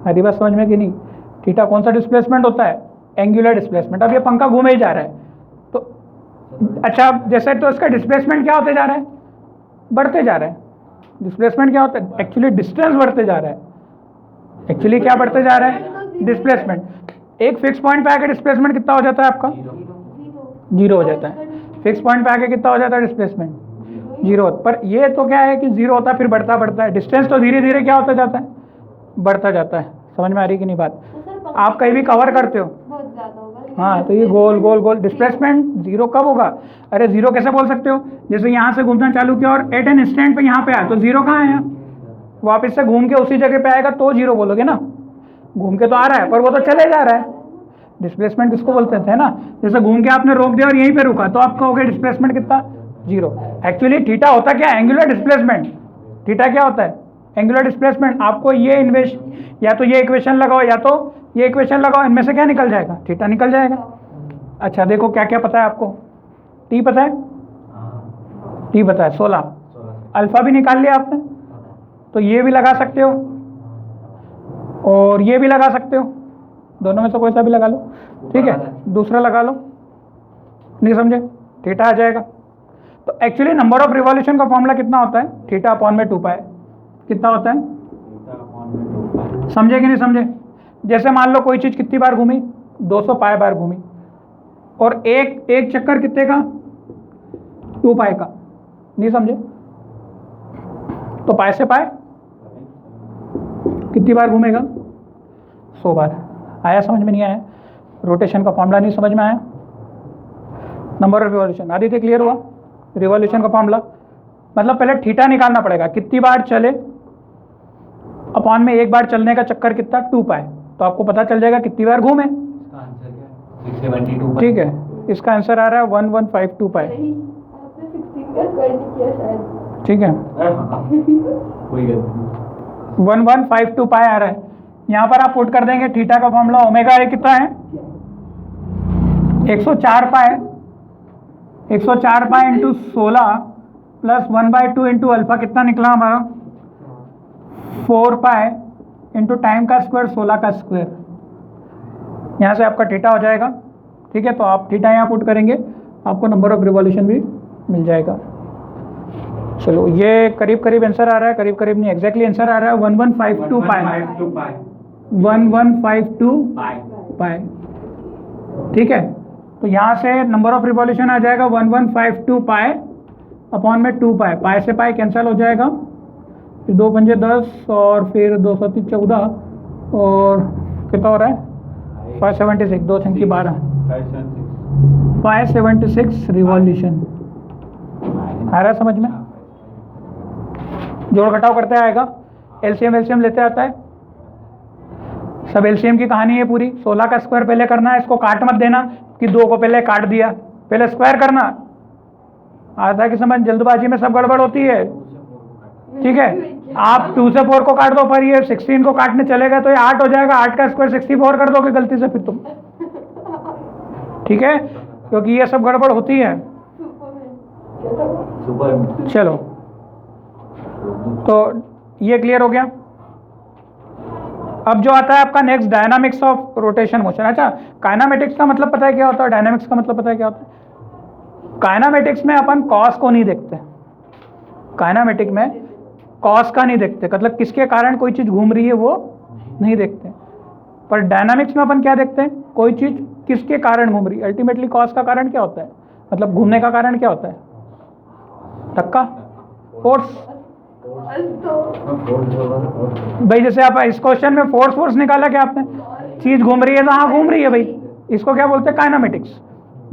हरी बात समझ में कि नहीं, थीटा कौन सा डिस्प्लेसमेंट होता है, एंगुलर डिस्प्लेसमेंट। अब ये पंखा घूमे ही जा रहा है, तो अच्छा जैसे तो इसका डिस्प्लेसमेंट क्या होते जा रहा है, बढ़ते जा रहा है। डिस्प्लेसमेंट क्या होता है, एक्चुअली डिस्टेंस बढ़ते जा रहा है, एक्चुअली क्या बढ़ते जा रहा है, डिस्प्लेसमेंट। एक फिक्स पॉइंट पे आके डिस्प्लेसमेंट कितना हो जाता है आपका, 0 हो जाता है। फिक्स पॉइंट पे आके कितना हो जाता है डिस्प्लेसमेंट, 0। पर ये तो क्या है कि 0 होता है फिर बढ़ता है, डिस्टेंस तो धीरे धीरे क्या होता जाता है, बढ़ता जाता है। समझ में आ रही कि नहीं बात, आप कहीं भी कवर करते हो, बहुत ज्यादा होगा। हाँ, तो ये गोल गोल गोल डिस्प्लेसमेंट 0 कब होगा, अरे 0 कैसे बोल सकते हो, जैसे यहाँ से घूमना चालू किया और एट एन इंस्टेंट पे यहाँ पे आया, तो 0 कहाँ है, वापस से घूम के उसी जगह पे आएगा तो 0 बोलोगे ना। घूम के तो आ रहा है पर वो तो चले जा रहा है, डिस्प्लेसमेंट किसको बोलते थे ना। जैसे घूम के आपने रोक दिया और यहीं पे रुका तो आप कहोगे डिस्प्लेसमेंट कितना, 0। एक्चुअली थीटा होता क्या है, एंगुलर डिस्प्लेसमेंट। थीटा क्या होता है, एंगुलर डिस्प्लेसमेंट। आपको ये इन्वेस्ट या तो ये इक्वेशन लगाओ या तो ये इक्वेशन लगाओ, इनमें से क्या निकल जाएगा, थीटा निकल जाएगा। अच्छा देखो क्या क्या पता है आपको, टी पता है, टी पता है 16, अल्फा भी निकाल लिया आपने, तो ये भी लगा सकते हो और ये भी लगा सकते हो, दोनों में से कोई सा भी लगा लो, ठीक है, दूसरा लगा लो, नहीं समझे, थीटा आ जाएगा। तो एक्चुअली नंबर ऑफ रिवॉल्यूशन का फॉर्मूला कितना होता है, थीटा अपॉन में 2 पाए, कितना होता है, समझे कि नहीं समझे। जैसे मान लो कोई चीज़ कितनी बार घूमी, 200 पाए बार घूमी, और एक चक्कर कितने का, 2 पाए का, नहीं समझे। तो पाए से पाए कितनी बार घूमेगा, 100 बार। आया समझ में नहीं आया, रोटेशन का फॉर्मूला नहीं समझ में आया, number of revolution. Aditya clear हुआ, रिवॉल्यूशन का फॉर्मूला मतलब पहले थीटा निकालना पड़ेगा, कितनी बार चले अपॉन में एक बार चलने का चक्कर कितना, 2 पाए, तो आपको पता चल जाएगा कितनी बार घूमे, ठीक है। इसका आंसर आ रहा है 1152 पाए, नहीं, आपने 16 का स्क्वायर नहीं किया शायद। ठीक है, कोई गलती नहीं। 1152 पाए आ रहा है। यहाँ पर आप पुट कर देंगे थीटा का फॉर्मूला, ओमेगा ए कितना है, 104 पाए, 104 pi into 16 plus 1/2 into alpha कितना निकला हमारा, 4 पाए इंटू टाइम का स्क्वायर 16 का स्क्वायर। यहाँ से आपका थीटा हो जाएगा, ठीक है। तो आप थीटा यहाँ पुट करेंगे, आपको नंबर ऑफ रिवॉल्यूशन भी मिल जाएगा। चलो ये करीब करीब आंसर आ रहा है, करीब करीब नहीं, एग्जैक्टली आंसर आ रहा है 1152 पाए, 1152 पाए, ठीक है। तो यहाँ से नंबर ऑफ रिवॉल्यूशन आ जाएगा 1152 पाए अपॉन में 2 पाए, पाए से पाए कैंसिल हो जाएगा, फिर 2 पंजे 10 और फिर 2 सत्ती 14 और कितना हो रहा है 576, 2 छंकी 12, 576 रिवॉल्यूशन। आ रहा है समझ में, जोड़ घटाव करते आएगा, एलसीएम लेते आता है, सब एलसीएम की कहानी है पूरी। 16 का स्क्वायर पहले करना है, इसको काट मत देना कि 2 को पहले काट दिया, पहले स्क्वायर करना। आता है कि समझ, जल्दबाजी में सब गड़बड़ होती है, ठीक है। आप 2 से 4 को काट दो, पर ये 16 को काटने चलेगा तो ये 8 हो जाएगा, 8 का स्क्वायर 64 कर दोगे गलती से फिर तुम, ठीक है, क्योंकि ये सब गड़बड़ होती है। सुपर। चलो तो ये क्लियर हो गया। अब जो आता है आपका next, dynamics of rotation motion. अच्छा, काइनामेटिक्स का मतलब पता है क्या होता है, डायनामिक्स का मतलब पता है क्या होता है। काइनामेटिक्स में अपन कॉस को नहीं देखते, काइनामेटिक में कॉस का नहीं देखते, मतलब किसके कारण कोई चीज़ घूम रही है वो नहीं देखते। पर डायनामिक्स में अपन क्या देखते हैं, कोई चीज़ किसके कारण घूम रही है। अल्टीमेटली कॉज का कारण क्या होता है, मतलब घूमने का कारण क्या होता है, धक्का, फोर्स। भाई जैसे आप इस क्वेश्चन में फोर्स निकाला क्या आपने, चीज घूम रही है तो हाँ घूम रही है भाई, इसको क्या बोलते हैं, काइनेमेटिक्स।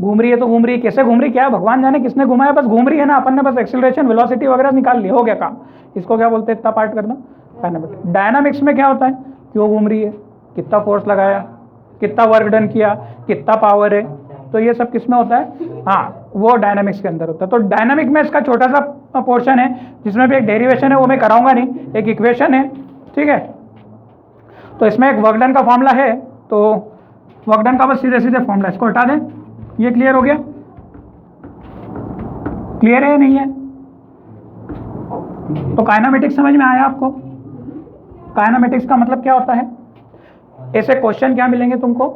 घूम रही है तो घूम रही है, कैसे घूम रही क्या है भगवान जाने, किसने घुमाया, बस घूम रही है ना, अपन ने बस एक्सीलरेशन वेलोसिटी वगैरह निकाल लिया, हो गया काम। इसको क्या बोलते हैं, इतना पार्ट करना, काइनेमेटिक्स। डायनामिक्स में क्या होता है, क्यों घूम रही है, कितना फोर्स लगाया, कितना वर्क डन किया, कितना पावर है, तो ये सब किस में होता है, हाँ वो डायनामिक्स के अंदर होता है। तो डायनामिक में इसका छोटा सा पोर्शन है जिसमें भी एक डेरिवेशन है, वो मैं कराऊंगा नहीं, एक इक्वेशन है, ठीक है। तो इसमें एक वर्क डन का फॉर्मूला है, तो वर्क डन का बस सीधे सीधे फॉर्मूला, इसको हटा दें। ये क्लियर हो गया, क्लियर है या नहीं है। तो काइनेमेटिक्स समझ में आया आपको। काइनेमेटिक्स का मतलब क्या होता है, ऐसे क्वेश्चन क्या मिलेंगे तुमको,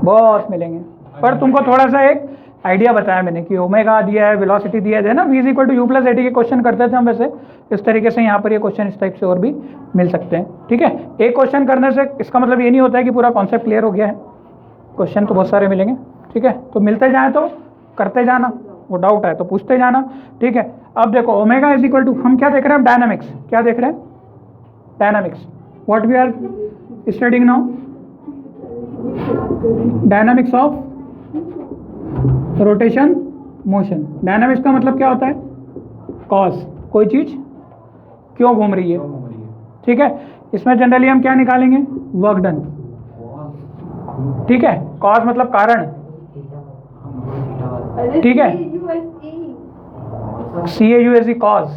बहुत मिलेंगे, पर तुमको थोड़ा सा एक आइडिया बताया मैंने कि ओमेगा दिया है, वेलोसिटी दिया है ना, v = u + at के क्वेश्चन करते थे हम, वैसे इस तरीके से यहाँ पर ये क्वेश्चन इस टाइप से और भी मिल सकते हैं, ठीक है। एक क्वेश्चन करने से इसका मतलब ये नहीं होता है कि पूरा कॉन्सेप्ट क्लियर हो गया है, क्वेश्चन तो बहुत सारे मिलेंगे, ठीक है। तो मिलते जाए तो करते जाना, वो डाउट है तो पूछते जाना, ठीक है। अब देखो ओमेगा = हम क्या देख रहे हैं, डायनामिक्स, क्या देख रहे हैं, dynamics. What we are studying now, dynamics of rotation motion. Dynamics का मतलब क्या होता है, कॉज, कोई चीज क्यों घूम रही है, ठीक है। इसमें जनरली हम क्या निकालेंगे, वर्क डन, ठीक है। कॉज मतलब कारण, ठीक है, CAUSE कॉज,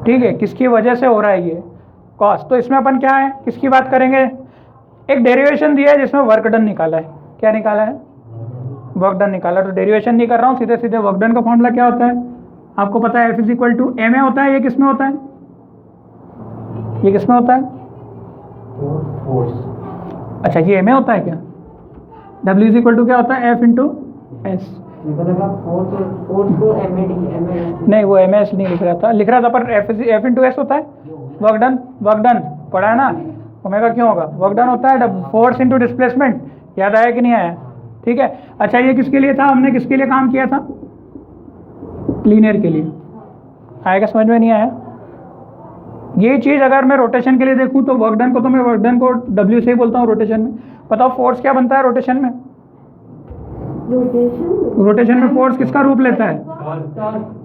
ठीक है, किसकी वजह से हो रहा है ये कॉज। तो इसमें अपन क्या है, किसकी बात करेंगे, एक डेरिवेशन दिया है जिसमें वर्क डन निकाला है, क्या निकाला है, वर्क डन निकाला। तो डेरिवेशन नहीं कर रहा हूँ, सीधे सीधे वर्क डन का फॉर्मूला क्या होता है, आपको पता है, F = ma होता है। ये किस में होता है, ये किस में होता है, अच्छा ये ma होता है क्या, W = क्या होता है, F × S। नहीं वो MS नहीं लिख रहा था, पर F × S होता है, वर्क डन, पढ़ा है ना। ओमेगा क्यों होगा, वर्क डन होता है, फोर्स × डिस्प्लेसमेंट, याद आया कि नहीं आया, ठीक है। अच्छा ये किसके लिए था, हमने किसके लिए काम किया था, लीनियर के लिए, आएगा समझ में, नहीं आया। ये चीज़ अगर मैं रोटेशन के लिए देखूं तो वर्क डन को, तो मैं वर्क डन को W से ही बोलता हूँ रोटेशन में। बताओ फोर्स क्या बनता है रोटेशन में, रोटेशन में फोर्स किसका रूप लेता है,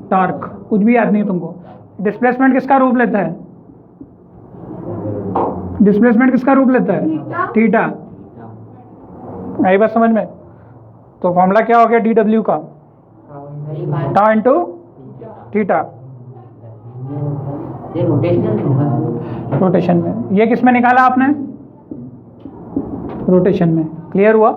टॉर्क, कुछ भी याद नहीं है तुमको। डिस्प्लेसमेंट किसका रूप लेता है, डिस्प्लेसमेंट किसका रूप लेता है, थीटा। आई बात समझ में। तो फॉर्मूला क्या हो गया dW का, टाउ इंटू थीटा, रोटेशन में। ये किस में निकाला आपने, रोटेशन में, क्लियर हुआ,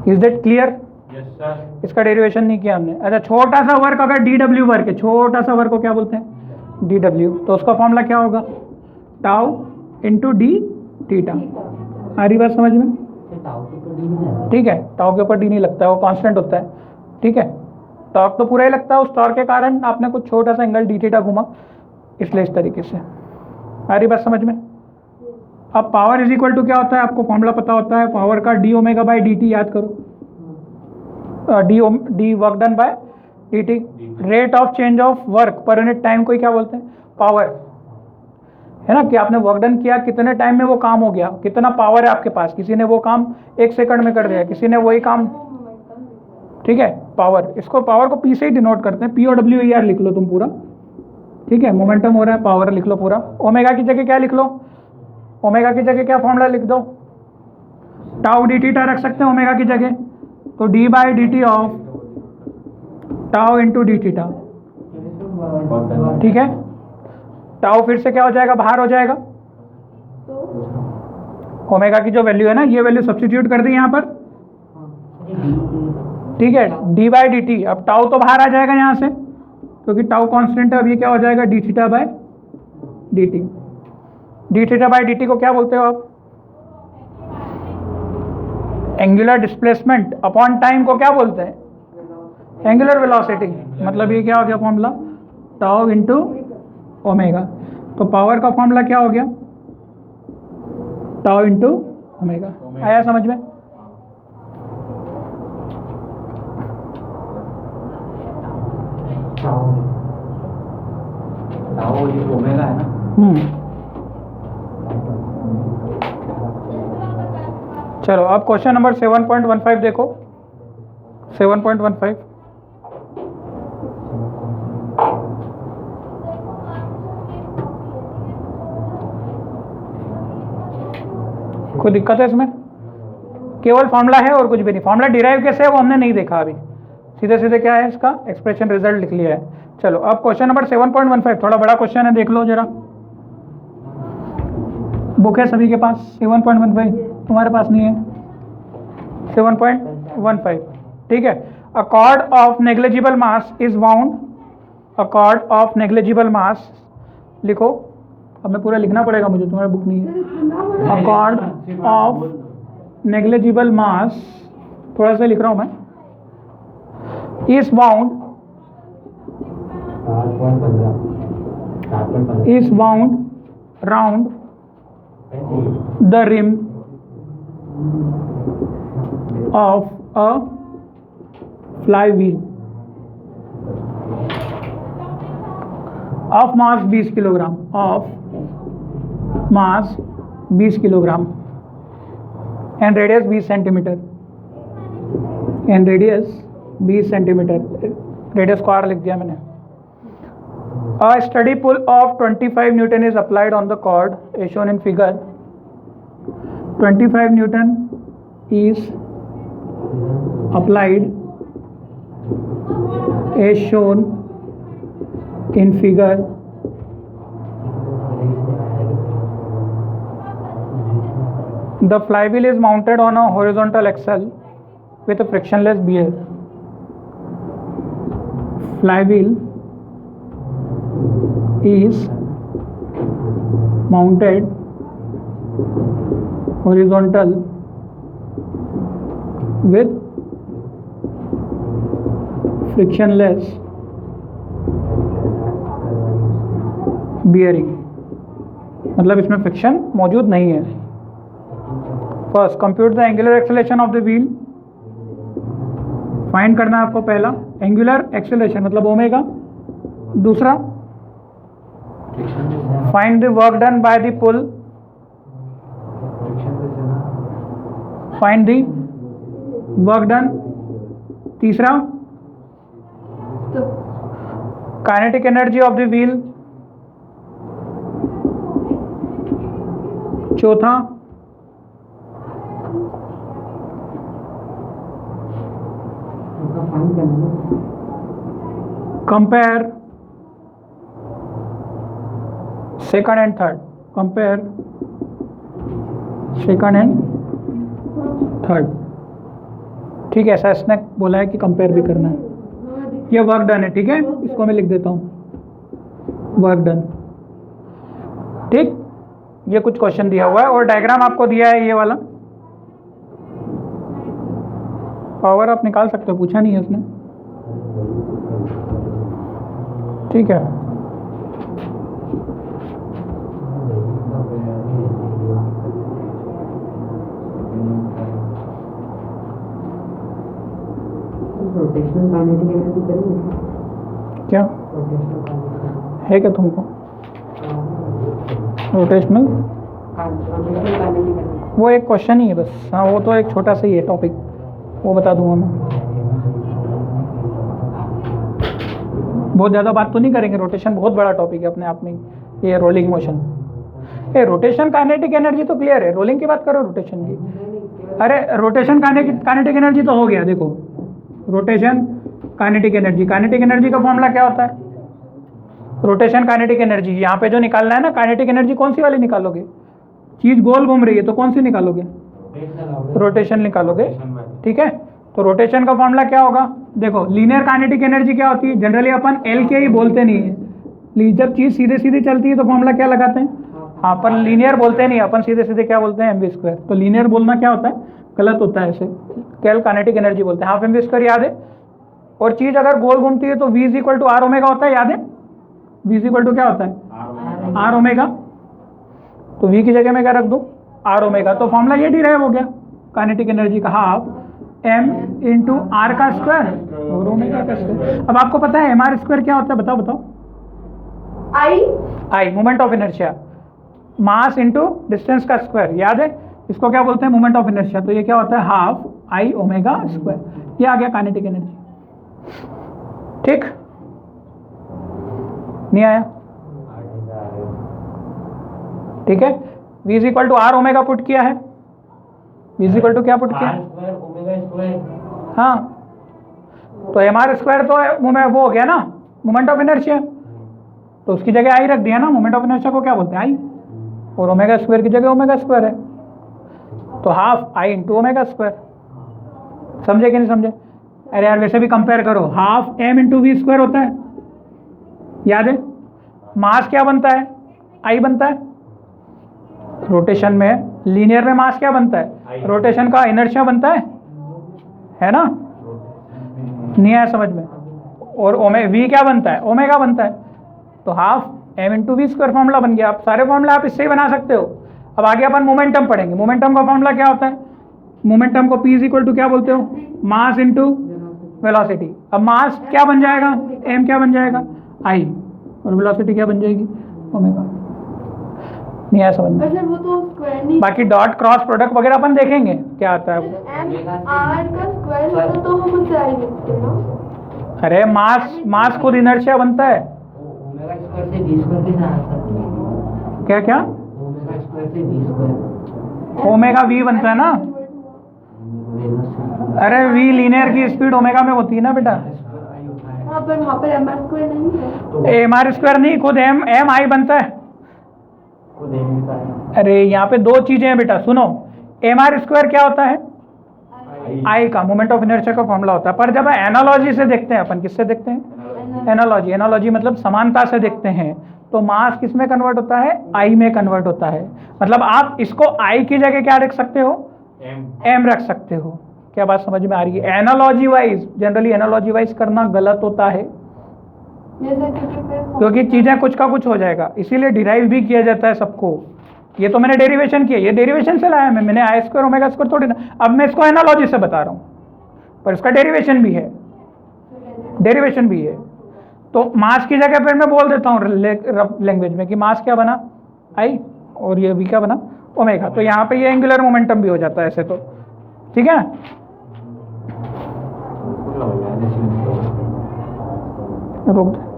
is that clear. Yes sir. इसका डेरिवेशन नहीं किया हमने। अच्छा छोटा सा वर्क अगर dW वर्क है, छोटा सा वर्क को क्या बोलते हैं, dW, तो उसका फॉर्मूला क्या होगा, टाउ इंटू d थीटा। आ रही बात समझ में, ठीक है। टाउ के ऊपर d नहीं लगता है, वो कांस्टेंट होता है, ठीक है। टॉर्क तो पूरा ही लगता है, उस टॉर्क के कारण आपने कुछ छोटा सा एंगल d थीटा घुमा, इसलिए इस तरीके से। आ रही बात समझ में। अब पावर इज इक्वल टू क्या होता है, आपको फॉर्मूला पता होता है पावर का, d ओमेगा बाई dt, याद करो, D work done by dt। Rate of change of work per unit time को ही क्या बोलते हैं, पावर, है ना, कि आपने वर्क डन किया, कितने टाइम में वो काम हो गया, कितना पावर है आपके पास। किसी ने वो काम 1 सेकंड में कर दिया, किसी ने वही काम, ठीक है, पावर। इसको पावर को P से ही डिनोट करते हैं, POWER लिख लो तुम पूरा, ठीक है। मोमेंटम हो रहा है, पावर लिख लो पूरा। ओमेगा की जगह क्या लिख लो, ओमेगा की जगह क्या फॉर्मूला लिख दो, टाउ डी थीटा रख सकते हैं ओमेगा की जगह, तो d by D T of tau into D theta, ठीक है। टाउ फिर से क्या हो जाएगा, बाहर हो जाएगा, ओमेगा की जो वैल्यू है ना, ये वैल्यू सब्स्टिट्यूट कर दी यहाँ पर, ठीक है, d बाई डी टी। अब टाउ तो बाहर आ जाएगा यहाँ से, क्योंकि टाउ कांस्टेंट है। अब ये क्या हो जाएगा, D theta by D T. D theta by D T को क्या बोलते हो आप, एंगुलर डिस्प्लेसमेंट अपॉन टाइम को क्या बोलते हैं, एंगुलर वेलोसिटी। मतलब ये क्या हो गया फॉर्मूला, टाउ इंटू ओमेगा। तो पावर का फॉर्मूला क्या हो गया, टाउ इंटू ओमेगा। आया समझ में? टाउ ये ओमेगा है ना। चलो अब क्वेश्चन नंबर 7.15 देखो। 7.15 कोई दिक्कत है इसमें? केवल फॉर्मूला है और कुछ भी नहीं। फॉर्मूला डिराइव कैसे है वो हमने नहीं देखा अभी, सीधे सीधे क्या है इसका एक्सप्रेशन रिजल्ट लिख लिया है। चलो अब क्वेश्चन नंबर 7.15 थोड़ा बड़ा क्वेश्चन है, देख लो जरा। बुक है सभी के पास? 7.15 तुम्हारे पास नहीं है? 7.15 ठीक है। अ cord of negligible mass is bound, a cord of negligible mass लिखो। अब मैं पूरा लिखना पड़ेगा मुझे, तुम्हारी बुक नहीं है। अ कॉर्ड ऑफ नेग्लिजिबल मास, थोड़ा सा लिख रहा हूं मैं, is bound round the rim of a flywheel of mass 20 kilogram, of mass 20 kilogram and radius 20 centimetre, and radius 20 centimetre, radius को आर लिख दिया मैंने। A steady pull of 25 Newton is applied on the cord as shown in figure. 25 Newton is applied as shown in figure. The flywheel is mounted on a horizontal axle with a frictionless gear. Flywheel is mounted horizontal with frictionless bearing, मतलब इसमें फ्रिक्शन मौजूद नहीं है। First compute the angular acceleration of the wheel, find करना है आपको पहला एंगुलर एक्सेलरेशन मतलब ओमेगा। दूसरा find the work done by the pull, find the work done। तीसरा kinetic energy of the wheel। चौथा compare second and third, compare second and third। ठीक है, ऐसा इसने बोला है कि कंपेयर भी करना है। ये वर्क डन है, ठीक है, इसको मैं लिख देता हूँ वर्क डन। ठीक, ये कुछ क्वेश्चन दिया हुआ है और डायग्राम आपको दिया है ये वाला। पावर आप निकाल सकते हो, पूछा नहीं है उसने। ठीक है, क्या है क्या तुमको रोटेशनल? वो एक क्वेश्चन ही है बस। हाँ, वो तो एक छोटा सा ही है टॉपिक, वो बता दूंगा मैं। बहुत ज़्यादा बात तो नहीं करेंगे, रोटेशन बहुत बड़ा टॉपिक है अपने आप में। ये रोलिंग मोशन, ये रोटेशन काइनेटिक एनर्जी तो क्लियर है, रोलिंग की बात करो रोटेशन की। अरे रोटेशन काइनेटिक एनर्जी तो हो गया। देखो rotation kinetic energy, kinetic energy का फॉर्मूला क्या होता है? रोटेशन काइनेटिक एनर्जी, यहाँ पे जो निकालना है ना काइनेटिक एनर्जी, कौन सी वाली निकालोगे? चीज गोल घूम रही है तो कौन सी निकालोगे? रोटेशन निकालोगे, ठीक है। तो रोटेशन का फॉर्मूला क्या होगा? देखो लीनियर काइनेटिक एनर्जी क्या होती है? जनरली अपन एल के ही बोलते नहीं है, जब चीज सीधे सीधे चलती है तो फॉर्मूला क्या लगाते हैं? हाँ, पर लीनियर बोलते नहीं, अपन सीधे सीधे क्या बोलते हैं? mv²। तो लीनियर बोलना क्या होता है? गलत होता है, ऐसे केवल काइनेटिक एनर्जी बोलते हैं। हाफ mv² याद है। और चीज अगर गोल घूमती है तो v = r ओमेगा होता है, याद है? v = क्या होता है? आर ओमेगा, तो वी की जगह में क्या रख दूं, आर ओमेगा। तो फॉर्मूला ये डिराइव हो गया काइनेटिक एनर्जी का, हाफ एम इंटू आर का स्क्वायर और ओमेगा का स्क्वायर। अब आपको पता है एम आर स्क्वायर क्या होता है, बताओ बताओ। I moment of inertia, mass into distance का स्क्वायर, याद है इसको क्या बोलते हैं, मोमेंट ऑफ इनर्शिया। तो ये क्या होता है, हाफ आई ओमेगा स्क्वायर, ये आ गया काइनेटिक एनर्जी। ठीक, नहीं आया, ठीक है। v is equal to r omega put किया है, v इज इक्वल टू क्या पुट किया है, हाँ, तो एम आर स्क्वायर तो वो हो गया ना मोमेंट ऑफ इनर्शिया, तो उसकी जगह आई रख दिया ना, मोमेंट ऑफ इनर्शिया को क्या बोलते हैं, आई, और ओमेगा स्क्वायर की जगह ओमेगा स्क्वायर है, तो half I into omega square. समझे कि नहीं समझे? अरे यार वैसे भी कंपेयर करो, half M into we square होता है, याद है। मास क्या बनता है, आई बनता है। रोटेशन में, लीनियर में मास क्या बनता है, रोटेशन का इनर्शिया बनता है ना, नहीं आया समझ में। और वी क्या बनता है, ओमेगा बनता है। तो half M into we square formula बन गया। आप सारे फॉर्मूला आप इससे ही बना सकते हो। अब आगे अपन मोमेंटम पढ़ेंगे। मोमेंटम का फॉर्मूला क्या होता है, मोमेंटम को पी इज इक्वल टू क्या बोलते हो, मास इंटू वेलोसिटी। अब मास क्या बन जाएगा, एम क्या बन जाएगा, आई, और वेलोसिटी क्या बन जाएगी, ओमेगा। नहीं आया समझ में। वो तो स्क्वायर नहीं, बाकी डॉट क्रॉस प्रोडक्ट वगैरह अपन देखेंगे क्या आता है। एम आर का स्क्वायर होता तो हम उससे आई लिखते ना। अरे मास खुद इनर्शिया बनता है। ओमेगा स्क्वायर से v स्क्वायर के साथ क्या क्या, ओमेगा स्क्वायर से v स्क्वायर, ओमेगा वी बनता है ना। अरे वी लीनियर की स्पीड ओमेगा में होती है ना बेटा। हाँ पर वहाँ पर एम आर स्क्वायर नहीं है। एम आर स्क्वायर नहीं, खुद एम आई बनता है। अरे यहाँ पे दो चीजें हैं बेटा, सुनो। एम आर स्क्वायर क्या होता है, आई का मोमेंट ऑफ इनर्शिया का फॉर्मूला होता है। पर जब एनालॉजी से देखते हैं अपन, किससे देखते हैं, एनालॉजी, एनालॉजी मतलब समानता से देखते हैं, तो मास किस में कन्वर्ट होता है, आई में कन्वर्ट होता है। मतलब आप इसको आई की जगह क्या रख सकते हो, एम रख सकते हो। क्या बात समझ में आ रही है? Analogy wise, generally analogy wise करना गलत होता है, क्योंकि चीजें कुछ का कुछ हो जाएगा। इसीलिए डिराइव भी किया जाता है सबको। ये तो मैंने डेरिवेशन किया, ये डेरिवेशन से लाया मैंने आई स्क्वायर ओमेगा स्क्वायर थोड़ी ना। अब मैं इसको एनालॉजी से बता रहा हूँ, पर इसका डेरिवेशन भी है, डेरिवेशन भी है। तो मास की जगह पर मैं बोल देता हूँ लैंग्वेज में कि मास क्या बना, आई, और ये भी क्या बना, ओमेगा। तो यहाँ पे ये एंगुलर मोमेंटम भी हो जाता है ऐसे तो, ठीक है। रुक